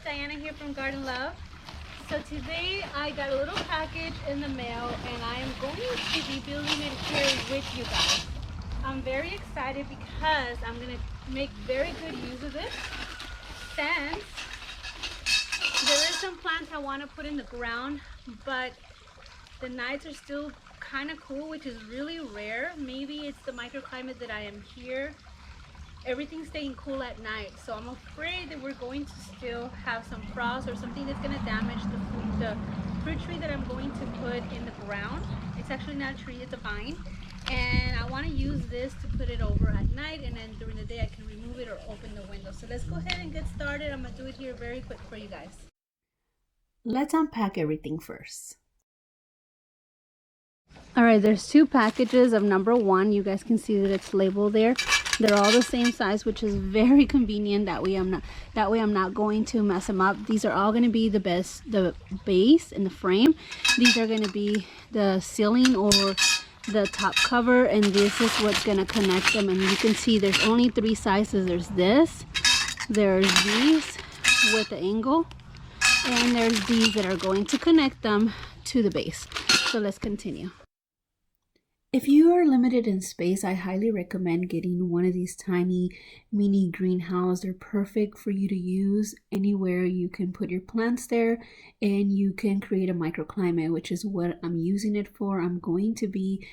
Diana here from Garden Love. So today I got a little package in the mail and I am going to be building it here with you guys. I'm very excited because I'm going to make very good use of this, since there is some plants I want to put in the ground, but the nights are still kind of cool, which is really rare. Maybe it's the microclimate that I am here. Everything's staying cool at night, so I'm afraid that we're going to still have some frost or something that's going to damage the fruit tree that I'm going to put in the ground. It's actually not a tree, it's a vine, and I want to use this to put it over at night, and then during the day I can remove it or open the window. So let's go ahead and get started. I'm going to do it here very quick for you guys. Let's unpack everything first. Alright, there's two packages of number 1. You guys can see that it's labeled there. They're all the same size, which is very convenient. That way I'm not going to mess them up. These are all going to be the base and the frame. These are going to be the ceiling or the top cover, and this is what's going to connect them. And you can see there's only 3 sizes. There's this, there's these with the angle, and there's these that are going to connect them to the base. So let's continue. If you are limited in space, I highly recommend getting one of these tiny mini greenhouses. They're perfect for you to use anywhere. You can put your plants there and you can create a microclimate, which is what I'm using it for. I'm going to be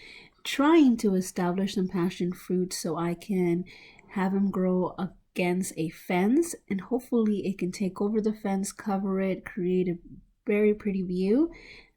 trying to establish some passion fruits so I can have them grow against a fence, and hopefully it can take over the fence, cover it, create a very pretty view.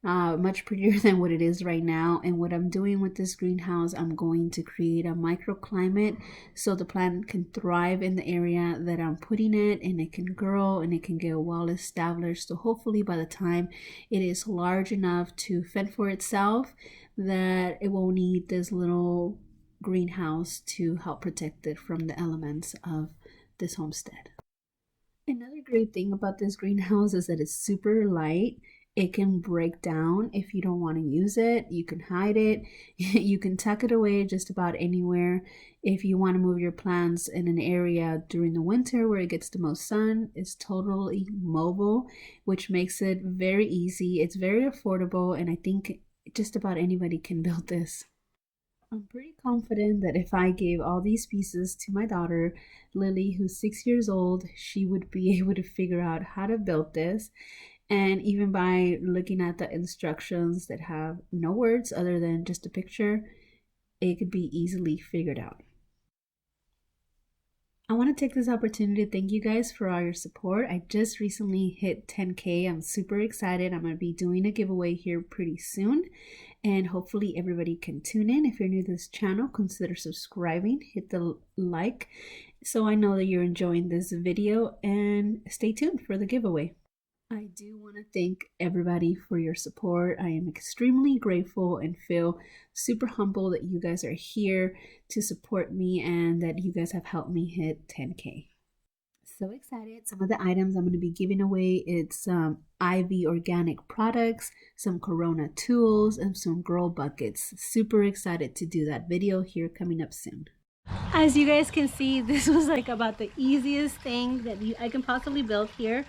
Much prettier than what it is right now. And what I'm doing with this greenhouse, I'm going to create a microclimate so the plant can thrive in the area that I'm putting it, and it can grow and it can get well established. So hopefully by the time it is large enough to fend for itself, that it won't need this little greenhouse to help protect it from the elements of this homestead. Another great thing about this greenhouse is that it's super light. It can break down if you don't want to use it. You can hide it. You can tuck it away just about anywhere. If you want to move your plants in an area during the winter where it gets the most sun, it's totally mobile, which makes it very easy. It's very affordable, and I think just about anybody can build this. I'm pretty confident that if I gave all these pieces to my daughter, Lily, who's 6 years old, she would be able to figure out how to build this. And even by looking at the instructions that have no words other than just a picture, it could be easily figured out. I want to take this opportunity to thank you guys for all your support. I just recently hit 10K. I'm super excited. I'm going to be doing a giveaway here pretty soon, and hopefully everybody can tune in. If you're new to this channel, consider subscribing, hit the like so I know that you're enjoying this video, and stay tuned for the giveaway. I do want to thank everybody for your support. I am extremely grateful and feel super humble that you guys are here to support me and that you guys have helped me hit 10K. So excited. Some of the items I'm going to be giving away, it's some Ivy organic products, some Corona tools, and some grow buckets. Super excited to do that video here coming up soon. As you guys can see, this was like about the easiest thing that I can possibly build here.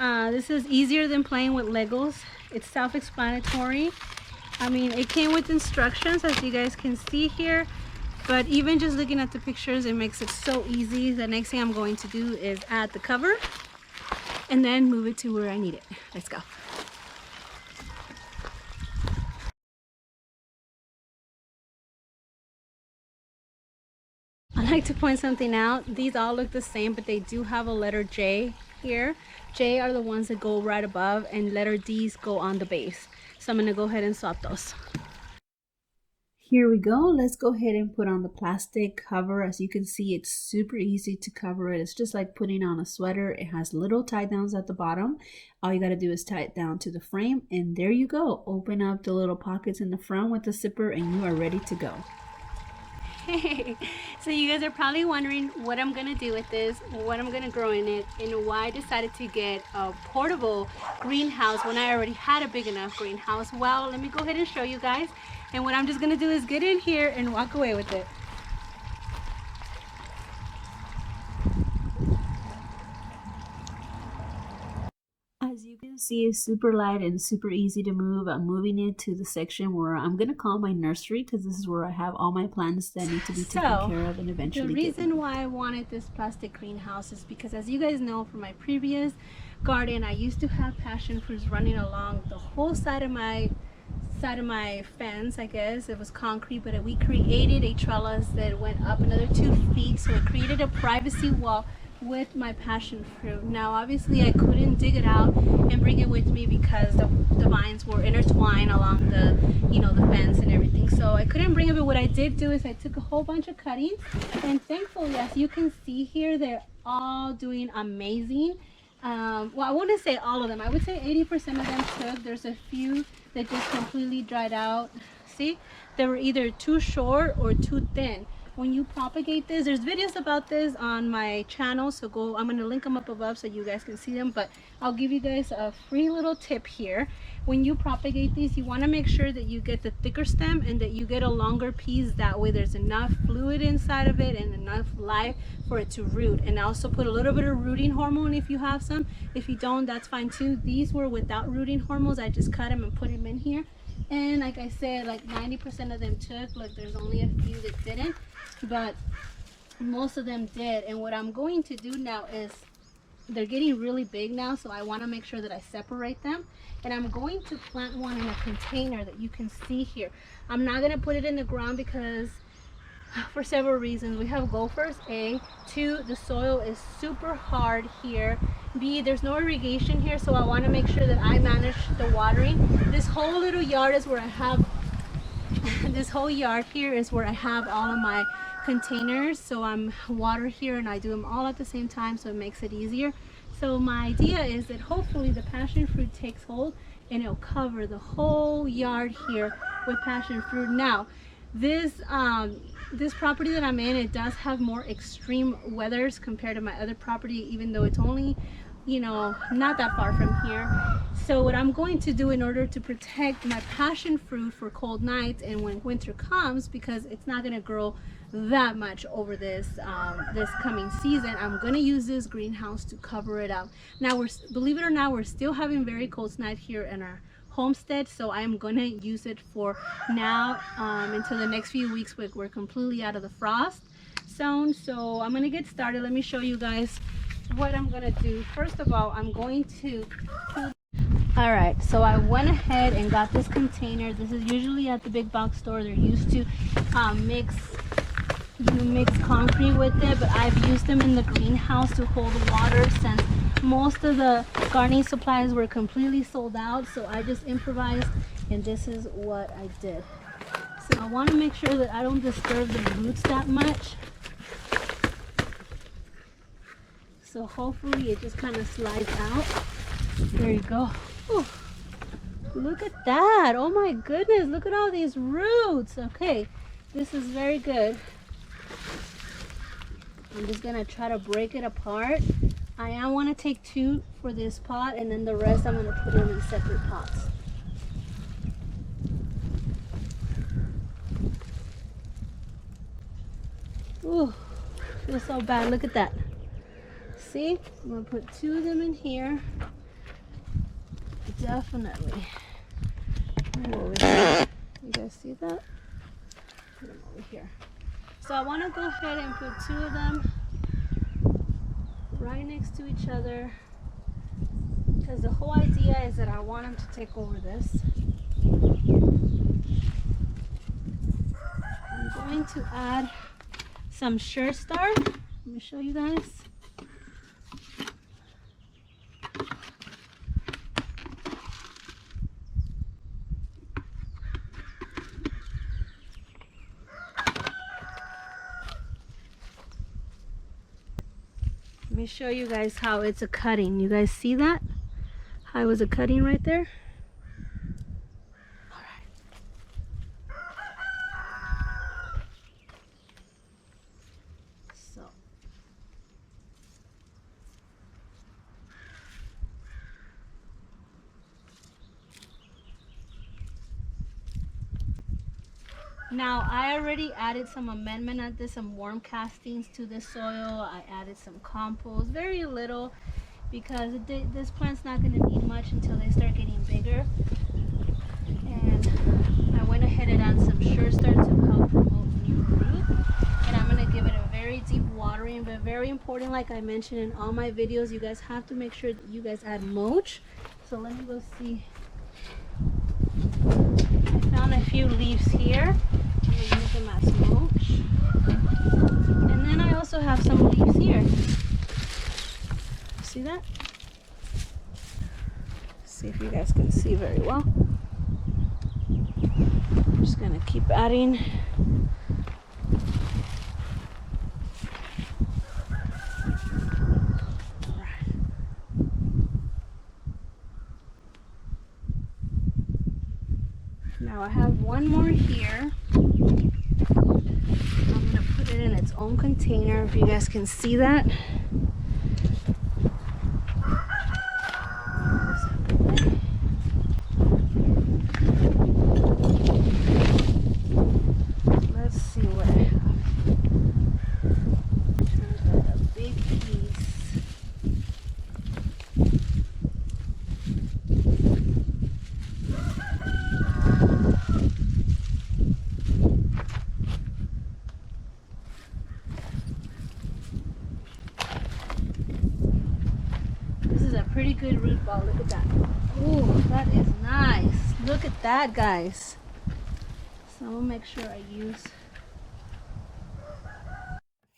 This is easier than playing with Legos. It's self-explanatory. I mean, it came with instructions, as you guys can see here, but even just looking at the pictures, it makes it so easy. The next thing I'm going to do is add the cover and then move it to where I need it. Let's go. I like to point something out. These all look the same, but they do have a letter J here. J are the ones that go right above, and letter D's go on the base. So I'm going to go ahead and swap those. Here we go. Let's go ahead and put on the plastic cover. As you can see, it's super easy to cover it. It's just like putting on a sweater. It has little tie downs at the bottom. All you got to do is tie it down to the frame, and there you go. Open up the little pockets in the front with the zipper, and you are ready to go. Hey, so you guys are probably wondering what I'm gonna do with this, what I'm gonna grow in it, and why I decided to get a portable greenhouse when I already had a big enough greenhouse. Well, let me go ahead and show you guys, and what I'm just gonna do is get in here and walk away with it. As you can see, it's super light and super easy to move. I'm moving it to the section where I'm going to call my nursery, because this is where I have all my plants that need to be taken care of and eventually the reason why I wanted this plastic greenhouse is because, as you guys know from my previous garden, I used to have passion fruits running along the whole side of my fence. I guess it was concrete, but we created a trellis that went up another 2 feet, so it created a privacy wall with my passion fruit. Now obviously I couldn't dig it out and bring it with me because the vines were intertwined along the the fence and everything, so I couldn't bring it. But what I did do is I took a whole bunch of cuttings, and thankfully, as you can see here, they're all doing amazing. Well, I wouldn't say all of them. I would say 80% of them took. There's a few that just completely dried out. See, they were either too short or too thin. When you propagate this, there's videos about this on my channel, so go, I'm going to link them up above so you guys can see them, but I'll give you guys a free little tip here. When you propagate these, you want to make sure that you get the thicker stem and that you get a longer piece. That way there's enough fluid inside of it and enough life for it to root. And also put a little bit of rooting hormone if you have some. If you don't, that's fine too. These were without rooting hormones. I just cut them and put them in here, and like I said, like 90% of them took. Look, there's only a few that didn't, but most of them did. And what I'm going to do now is, they're getting really big now, so I want to make sure that I separate them, and I'm going to plant one in a container that you can see here. I'm not going to put it in the ground because for several reasons. We have gophers, A. 2, the soil is super hard here. B, there's no irrigation here, so I want to make sure that I manage the watering. This whole little yard is where I have this whole yard here is where I have all of my containers, so I'm water here and I do them all at the same time, so it makes it easier. So my idea is that hopefully the passion fruit takes hold and it'll cover the whole yard here with passion fruit. Now this property that I'm in, it does have more extreme weathers compared to my other property, even though it's only not that far from here. So what I'm going to do in order to protect my passion fruit for cold nights and when winter comes, because it's not going to grow that much over this coming season, I'm going to use this greenhouse to cover it up. Now believe it or not, we're still having very cold nights here in our homestead, so I am going to use it for now until the next few weeks we're completely out of the frost zone. So I'm going to get started. Let me show you guys what I'm going to do. First of all, I'm going to Alright, so I went ahead and got this container. This is usually at the big box store. They're used to mix concrete with it, but I've used them in the greenhouse to hold water since most of the gardening supplies were completely sold out. So I just improvised, and this is what I did. So I want to make sure that I don't disturb the roots that much. So hopefully it just kind of slides out. There you go. Whew. Look at that. Oh my goodness, look at all these roots. Okay, this is very good. I'm just gonna try to break it apart. I want to take 2 for this pot, and then the rest I'm gonna put them in separate pots. Ooh, feels so bad. Look at that. See, I'm gonna put 2 of them in here. Definitely. Over here. You guys see that? Put them over here. So I want to go ahead and put 2 of them right next to each other, because the whole idea is that I want them to take over this. I'm going to add some Sure Star. Let me show you guys. Let me show you guys how it's a cutting. You guys see that? How it was a cutting right there? All right. So. Now I already added some amendment. I did some worm castings to the soil. I added some compost, very little. because this plant's not going to need much until they start getting bigger. And I went ahead and added some Sure Start to help promote new root. And I'm going to give it a very deep watering, but very important, like I mentioned in all my videos, you guys have to make sure that you guys add mulch. So let me go see. I found a few leaves here. I'm going to use them as mulch. And then I also have some leaves here. See that? See if you guys can see very well. I'm just going to keep adding. Now I have one more here. I'm going to put it in its own container, if you guys can see that. Let's see what I have. A big piece. This is a pretty good root ball. Look at that. Oh, that is nice. Look at that, guys. So I'm gonna make sure I use.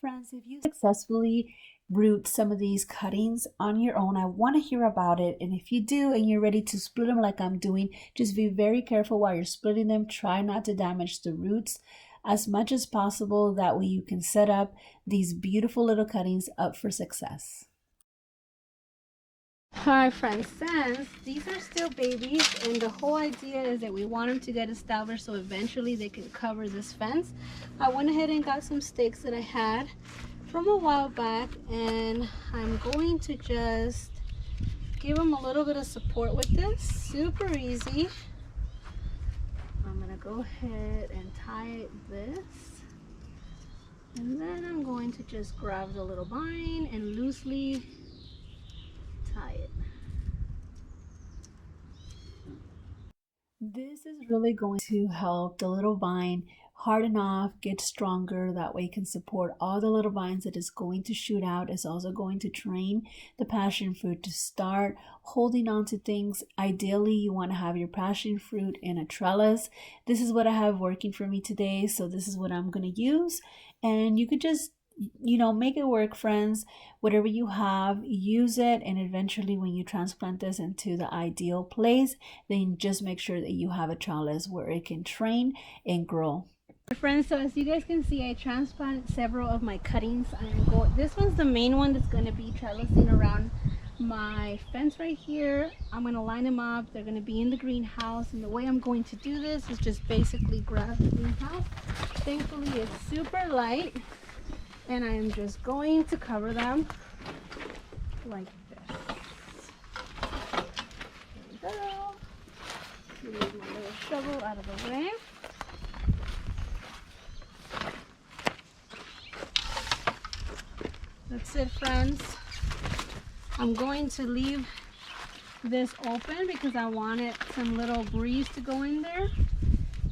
Friends, if you successfully root some of these cuttings on your own, I want to hear about it. And if you do and you're ready to split them like I'm doing, just be very careful while you're splitting them. Try not to damage the roots as much as possible. That way you can set up these beautiful little cuttings up for success. Alright friends, since these are still babies and the whole idea is that we want them to get established so eventually they can cover this fence, I went ahead and got some stakes that I had from a while back, and I'm going to just give them a little bit of support with this. Super easy. I'm going to go ahead and tie this, and then I'm going to just grab the little vine and loosely tie it. This is really going to help the little vine harden off, get stronger. That way it can support all the little vines that is going to shoot out. It's also going to train the passion fruit to start holding on to things. Ideally, you want to have your passion fruit in a trellis. This is what I have working for me today, so this is what I'm going to use. And you could just make it work, friends. Whatever you have, use it, and eventually when you transplant this into the ideal place, then just make sure that you have a trellis where it can train and grow. Friends, so as you guys can see, I transplanted several of my cuttings. This one's the main one that's going to be trellising around my fence right here. I'm going to line them up. They're going to be in the greenhouse, and the way I'm going to do this is just basically grab the greenhouse. Thankfully it's super light, and I am just going to cover them like this. There we go. Move my little shovel out of the way. That's it, friends. I'm going to leave this open because I wanted some little breeze to go in there.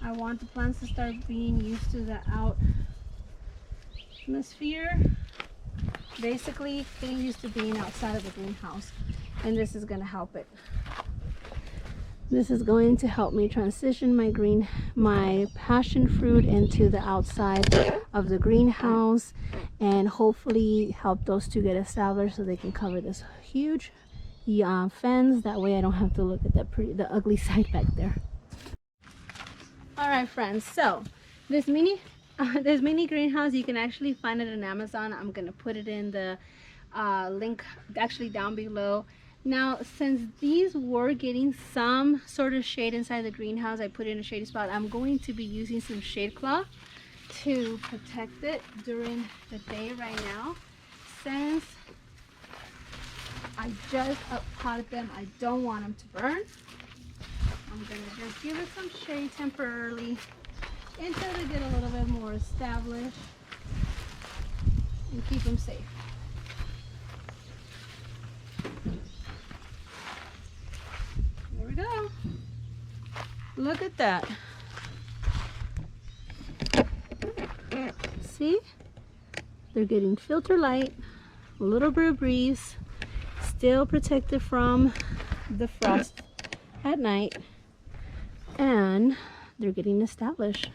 I want the plants to start being used to the out atmosphere, basically getting used to being outside of the greenhouse, and this is going to help it. This is going to help me transition my passion fruit into the outside of the greenhouse, and hopefully help those two get established so they can cover this huge fence. That way I don't have to look at the ugly side back there. All right, friends, so this mini greenhouse, you can actually find it on Amazon. I'm gonna put it in the link actually down below. Now, since these were getting some sort of shade inside the greenhouse, I put it in a shady spot. I'm going to be using some shade cloth to protect it during the day right now. Since I just potted them, I don't want them to burn. I'm gonna just give it some shade temporarily until they get a little bit more established and keep them safe. Look at that. See? They're getting filter light, a little bit of breeze, still protected from the frost at night, and they're getting established.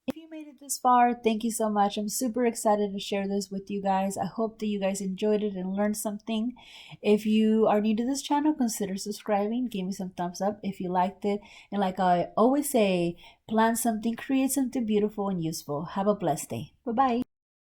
If you made it this far, thank you so much. I'm super excited to share this with you guys. I hope that you guys enjoyed it and learned something. If you are new to this channel, consider subscribing. Give me some thumbs up if you liked it. And like I always say, plan something, create something beautiful and useful. Have a blessed day. Bye-bye.